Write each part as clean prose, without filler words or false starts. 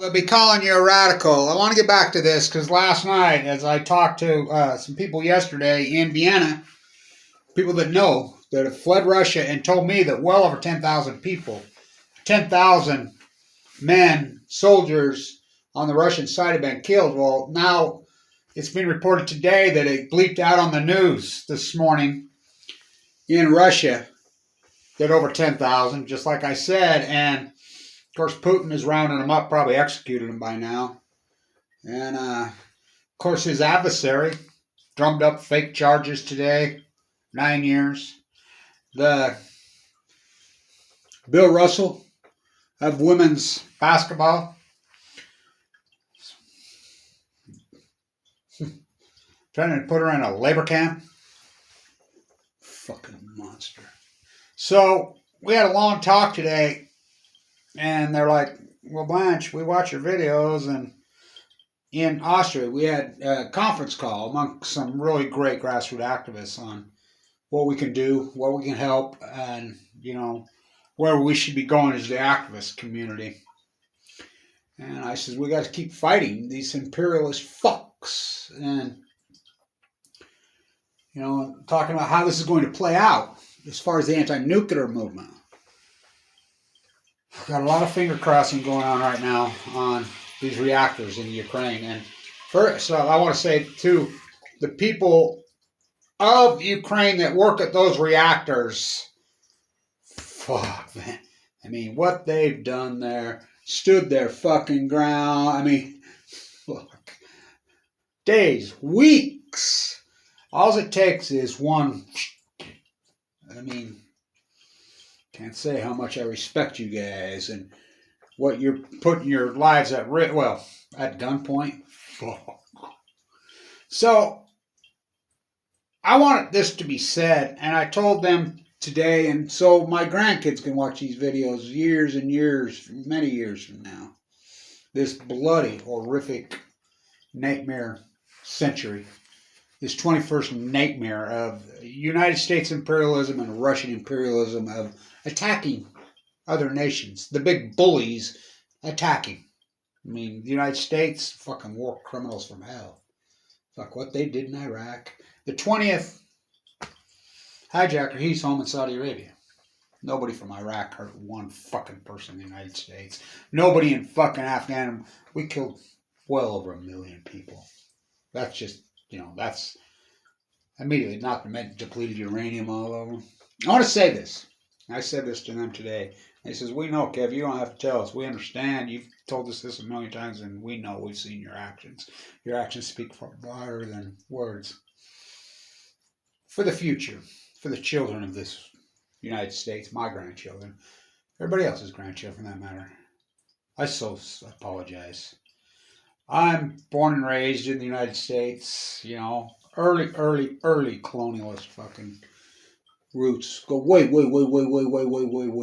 I'll be calling you a radical. I want to get back to this because last night, as I talked to some people yesterday in Vienna, people that know that have fled Russia and told me that well over 10,000 people, 10,000 men, soldiers on the Russian side have been killed. Well, now it's been reported today that it bleeped out on the news this morning in Russia that over 10,000, just like I said, and of course Putin is rounding them up, probably executed them by now. And of course his adversary drummed up fake charges today, 9 years. The Bill Russell of women's basketball, trying to put her in a labor camp. Fucking monster. So we had a long talk today, and they're like, well, Blanche, we watch your videos, and in Austria we had a conference call among some really great grassroots activists on what we can do, what we can help, and, you know, where we should be going as the activist community. And I said, we got to keep fighting these imperialist fucks. And, you know, talking about how this is going to play out as far as the anti-nuclear movement. We've got a lot of finger crossing going on right now on these reactors in Ukraine. And first, so I want to say to the people of Ukraine that work at those reactors, fuck, man. I mean, what they've done there, stood their fucking ground. I mean, fuck. Days, weeks. All it takes is one. I mean, can't say how much I respect you guys and what you're putting your lives at risk. Well, at gunpoint. Fuck. So, I want this to be said, and I told them today, and so my grandkids can watch these videos years and years, many years from now. This bloody, horrific nightmare century. This 21st nightmare of United States imperialism and Russian imperialism of attacking other nations. The big bullies attacking. I mean, the United States, fucking war criminals from hell. Fuck what they did in Iraq. The 20th hijacker, he's home in Saudi Arabia. Nobody from Iraq hurt one fucking person in the United States. Nobody in fucking Afghanistan. We killed well over 1 million people. That's just, you know, that's immediately not the depleted uranium all over. I want to say this. I said this to them today. They says, we know, Kev, you don't have to tell us. We understand. You've told us this 1,000,000 times, and we know. We've seen your actions. Your actions speak far louder than words. For the future, for the children of this United States, my grandchildren, everybody else's grandchildren for that matter, I so apologize. I'm born and raised in the United States, you know, early colonialist fucking roots. Go way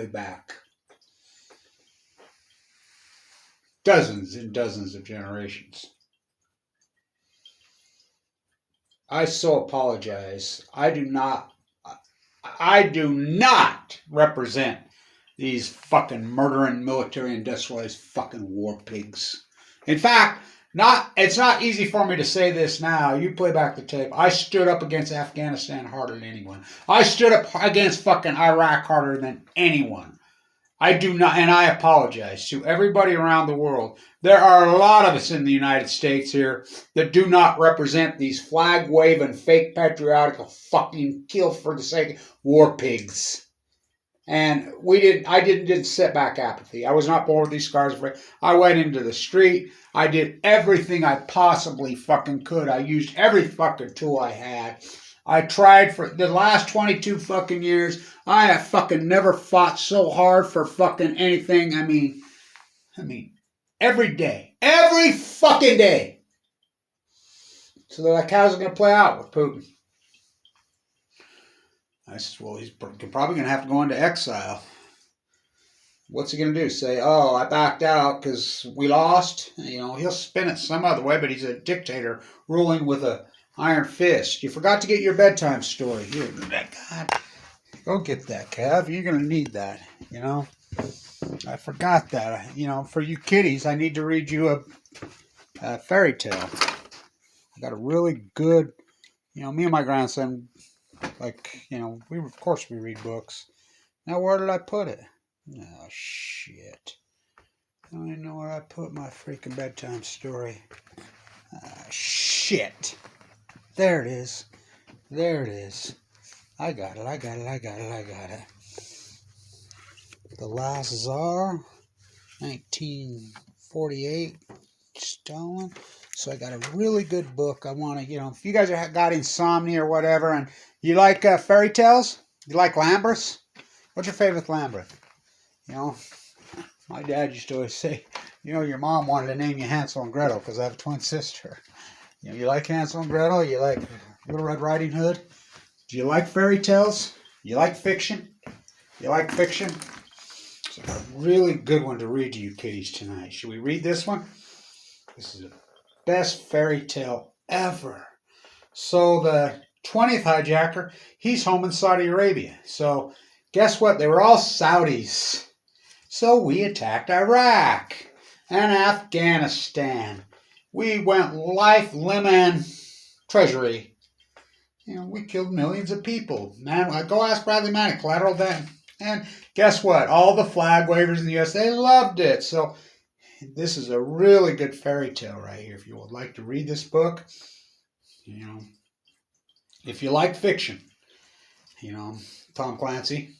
back. Dozens and dozens of generations. I so apologize. I do not represent these fucking murdering military industrialized fucking war pigs. In fact, it's not easy for me to say this now. You play back the tape. I stood up against Afghanistan harder than anyone. I stood up against fucking Iraq harder than anyone. I do not, and I apologize to everybody around the world. There are a lot of us in the United States here that do not represent these flag-waving, fake patriotic, fucking kill for the sake of war pigs. And I didn't sit back apathy. I was not born with these scars. I went into the street. I did everything I possibly fucking could. I used every fucking tool I had. I tried for the last 22 fucking years. I have fucking never fought so hard for fucking anything. I mean, every day. Every fucking day. So they're like, how's it going to play out with Putin? I said, well, he's probably going to have to go into exile. What's he going to do? Say, oh, I backed out because we lost? You know, he'll spin it some other way, but he's a dictator ruling with a iron fist. You forgot to get your bedtime story. Here, God, go get that, Kev. You're going to need that, you know. I forgot that. You know, for you kiddies, I need to read you a fairy tale. I got a really good, you know, me and my grandson, like, you know, of course we read books. Now, where did I put it? Oh, shit. I don't even know where I put my freaking bedtime story. Shit. There it is. There it is. I got it. The Last Czar, 1948, stolen. So I got a really good book. I want to, you know, if you guys got insomnia or whatever, and you like fairy tales, you like Lamberts, what's your favorite Lambert? You know, my dad used to always say, you know, your mom wanted to name you Hansel and Gretel because I have a twin sister. You know, you like Hansel and Gretel? You like Little Red Riding Hood? Do you like fairy tales? You like fiction? You like fiction? So I got a really good one to read to you kiddies tonight. Should we read this one? This is the best fairy tale ever. So the 20th hijacker, he's home in Saudi Arabia. So guess what? They were all Saudis. So we attacked Iraq and Afghanistan. We went life, limb, and treasury. You know, we killed millions of people. Man, go ask Bradley Manning, collateral damage. And guess what? All the flag wavers in the U.S., they loved it. So this is a really good fairy tale right here. If you would like to read this book, you know, if you like fiction, you know, Tom Clancy.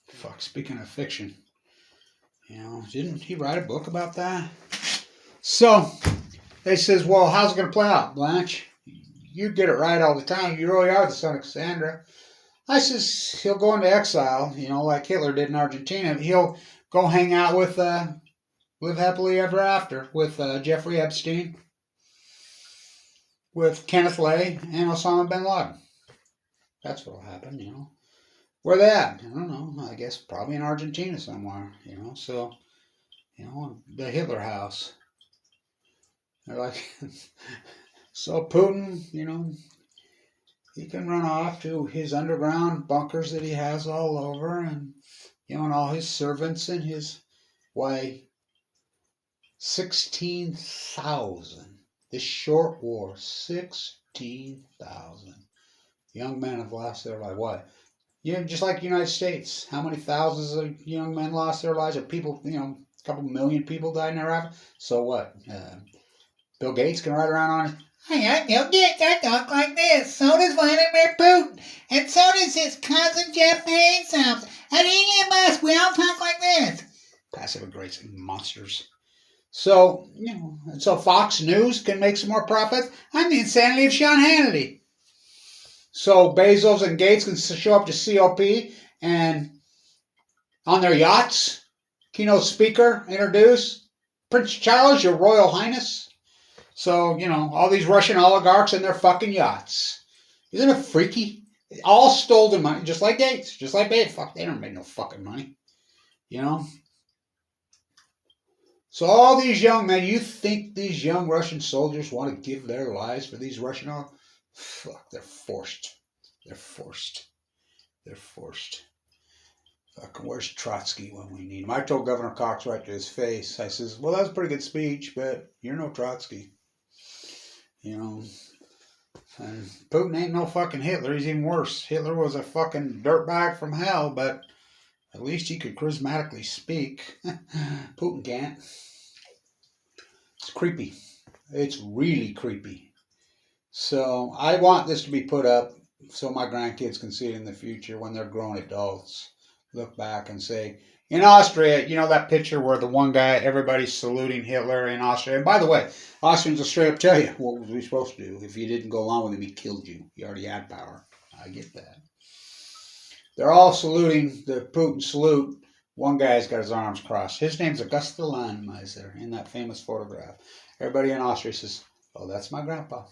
Fuck, speaking of fiction, you know, didn't he write a book about that? So they says, well, how's it going to play out, Blanche? You get it right all the time. You really are the son of Cassandra. I says, he'll go into exile, you know, like Hitler did in Argentina. He'll go hang out with, live happily ever after, with Jeffrey Epstein, with Kenneth Lay, and Osama bin Laden. That's what'll happen, you know. Where they at? I don't know. I guess probably in Argentina somewhere, you know. So, you know, the Hitler house. They're like, so Putin, you know, he can run off to his underground bunkers that he has all over, and, you know, and all his servants and his, 16,000. This short war, 16,000 young men have lost their life. What? Yeah, just like the United States. How many thousands of young men lost their lives? Of people, you know, a couple million people died in Iraq. So what? Bill Gates can ride around on it. Hi, I'm Bill Gates. I talk like this. So does Vladimir Putin. And so does his cousin Jeff Bezos. And Elon Musk. We all talk like this. Passive aggressive monsters. So, you know, so Fox News can make some more profits. I'm the insanity of Sean Hannity. So Bezos and Gates can show up to COP and on their yachts, keynote speaker, introduce Prince Charles, your Royal Highness. So, you know, all these Russian oligarchs and their fucking yachts. Isn't it freaky? All stolen money, just like Gates, just like Bezos. Fuck, they don't make no fucking money. You know? So all these young men, you think these young Russian soldiers want to give their lives for these Russian oligarchs? Fuck, they're forced. They're forced. They're forced. Fucking, where's Trotsky when we need him? I told Governor Cox right to his face. I says, well, that was a pretty good speech, but you're no Trotsky. You know, and Putin ain't no fucking Hitler. He's even worse. Hitler was a fucking dirtbag from hell, but at least he could charismatically speak. Putin can't. It's creepy. It's really creepy. So I want this to be put up so my grandkids can see it in the future when they're grown adults. Look back and say, in Austria, you know that picture where the one guy, everybody's saluting Hitler in Austria. And by the way, Austrians will straight up tell you, what was we supposed to do? If you didn't go along with him, he killed you. He already had power. I get that. They're all saluting the Putin salute. One guy's got his arms crossed. His name's Augusta Landmeiser in that famous photograph. Everybody in Austria says, oh, that's my grandpa.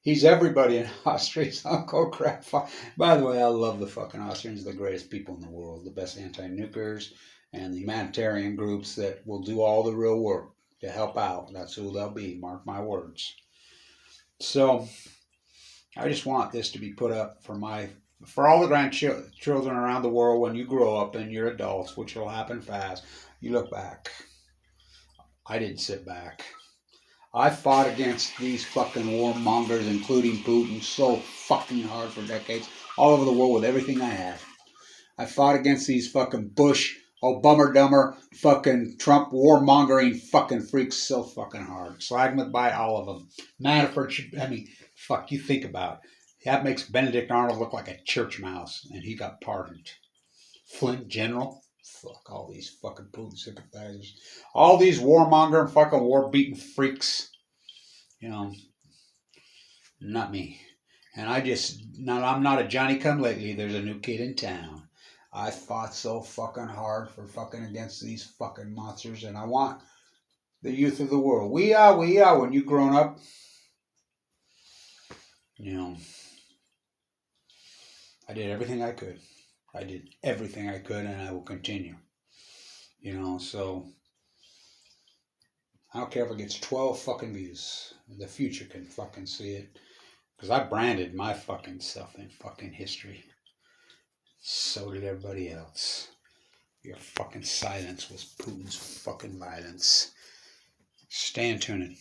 He's everybody in Austria's uncle grandpa. By the way, I love the fucking Austrians. They're the greatest people in the world. The best anti-nuclears and the humanitarian groups that will do all the real work to help out. That's who they'll be. Mark my words. So I just want this to be put up for my For all the grandchildren around the world, when you grow up and you're adults, which will happen fast, you look back. I didn't sit back. I fought against these fucking warmongers, including Putin, so fucking hard for decades, all over the world with everything I had. I fought against these fucking Bush, Obama dumber, fucking Trump warmongering fucking freaks so fucking hard. Slagmed by all of them. Manafort, I mean, fuck, you think about it. That makes Benedict Arnold look like a church mouse, and he got pardoned. Flint General, fuck all these fucking Putin sympathizers. All these warmonger and fucking war-beaten freaks. You know, not me. And I'm not a Johnny-come-lately. There's a new kid in town. I fought so fucking hard for fucking against these fucking monsters, and I want the youth of the world. We are, when you grown up, you know, I did everything I could. I did everything I could, and I will continue. You know, so I don't care if it gets 12 fucking views. The future can fucking see it. Because I branded my fucking self in fucking history. So did everybody else. Your fucking silence was Putin's fucking violence. Stay tuned.